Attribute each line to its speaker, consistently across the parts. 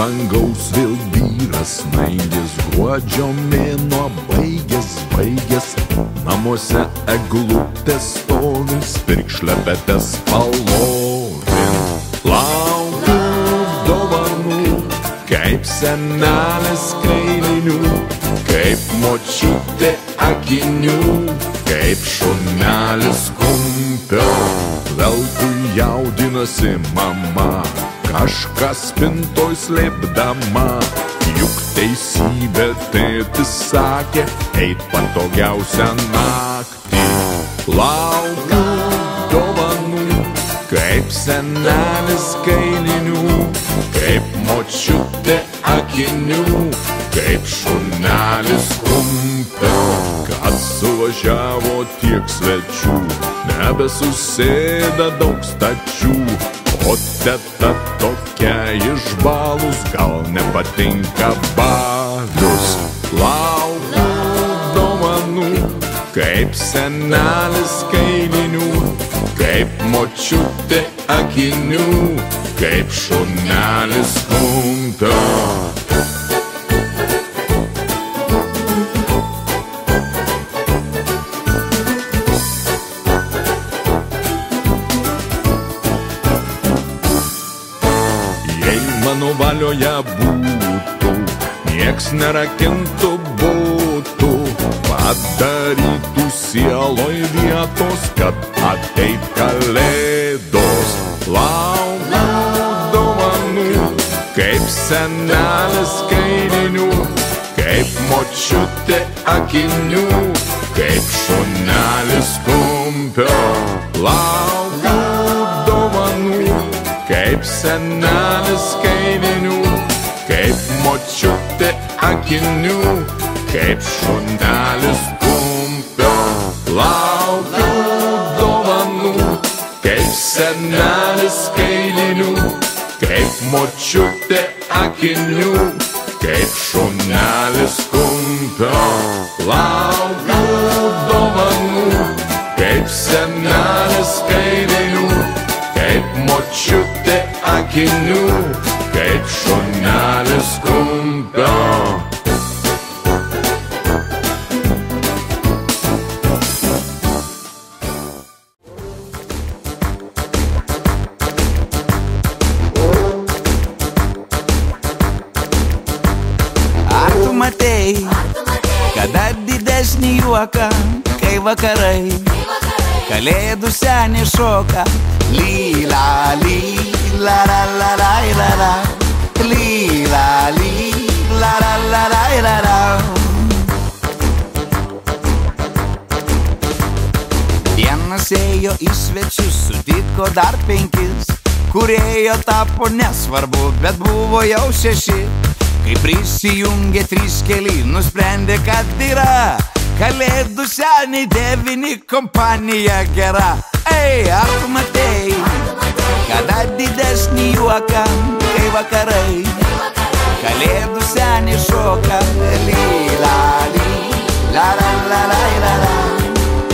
Speaker 1: dangaus vėl vyras snaigės, gruodžio mėnuo baigės, namuose eglutės stovis, pirkšlepetės palovin. Laukiu dovanų, kaip senelis kailinių, kaip močiutė akinių, kaip šunelis kumpio. Veltui jaudinasi mama, kažkas spintoj slėpdama, juk teisybė tėtis sakė, eit patogiausią naktį. Laukiu dovanų, kaip senelis kailinių, kaip močiutė akinių, kaip šunelis kumpio. Kad suvažiavo tiek svečių, nebesusėda daug stačių, o teta tokia išbalus, gal nepatinka balius. Laukiu dovanų, kaip senelis kailinių, kaip močiutė akinių, kaip šunelis kumpio. Mano valioje būtų, nieks nerakintų būtų, padarytų sieloj vietos, kad ateit kalėdos. Laukiu dovanų, kaip senelis kailinių, kaip močiutė akinių, kaip šunelis kumpio. Laukiu dovanų, kaip senelis kailinių, kaip močiutė akinių, kaip šunelis kumpio. Laukiu dovanų, kaip senelis kailinių, kaip močiutė akinių, kaip šunelis kumpio. Laukiu dovanų, kaip senelis kailinių, kaip močiutė akinių, kaip šunelis kumpio.
Speaker 2: Ar tu matei, kada didesnį juoką, kai vakarai kalėdų senį šoka? Lila, lila, la, la, la, la, la. Lila, lila, la, la, la, la, la. Vienas ėjo į svečius, sutiko dar 5, kurėjo tapo nesvarbu, bet buvo jau 6. Kai prisijungė 3 keli, nusprendė, kad yra kalėdų seniai 9 kompanija gera. Ei, ar tu matei, kada didesnį juoką, kai vakarai kalėdų senį šoka? Lila, lila, la, la, la, la, la.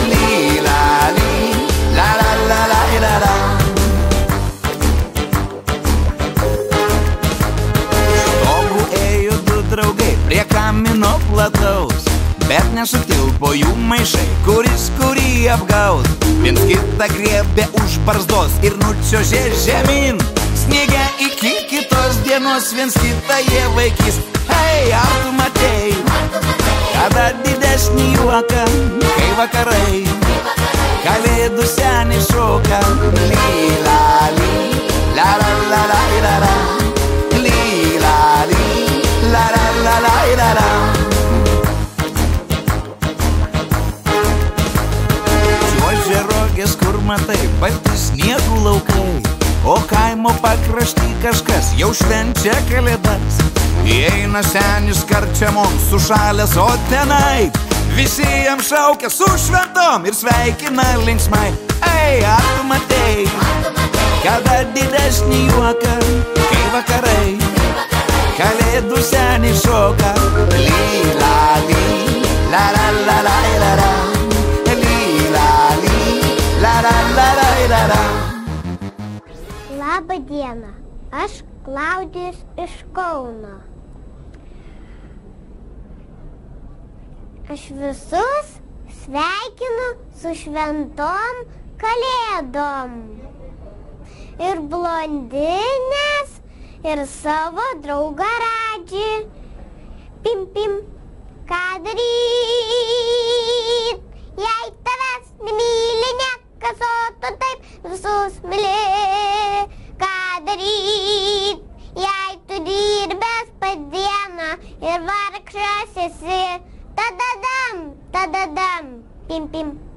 Speaker 2: Lila, lila, la, la, la, la, la. Stogu ėjo 2 draugai prie kamino plataus, bet nesutilpo jų maišai, kuris kurį apgaus. Viens kitą griebė už barzdos ir nučiuožė žemyn. Sniege iki kitos dienos viens kitą jie vaikys. Hei, ar tu matei, kada didesnį juoką, kai vakarai kalėdų senį šoka? Lila, lila, la, la, la, la, la. Lila, lila, la, la, la, la, la. Kur matai, balti sniegų laukai, o kaimo pakrašty kažkas jau švenčia kalėdas. Įeina senis karčiamom sušalęs, o tenai visi jam šaukia su šventom ir sveikina linksmai. Ei, ar tu matei, kada didesnį juoką, kai vakarai kalėdų senį šoka? Lila, lila, la, la, la, la, la.
Speaker 3: Labą dieną, aš Klaudijus iš Kauno. Aš visus sveikinu su šventom kalėdom. Ir blondinės, ir savo draugą Radžį. Pim, pim, ką daryt, jei tavęs nemyli niekas, o tu taip visus myli. Ką daryt, jei tu dirbęs pas dieną ir vargšas esi, tadadam, pim, pim.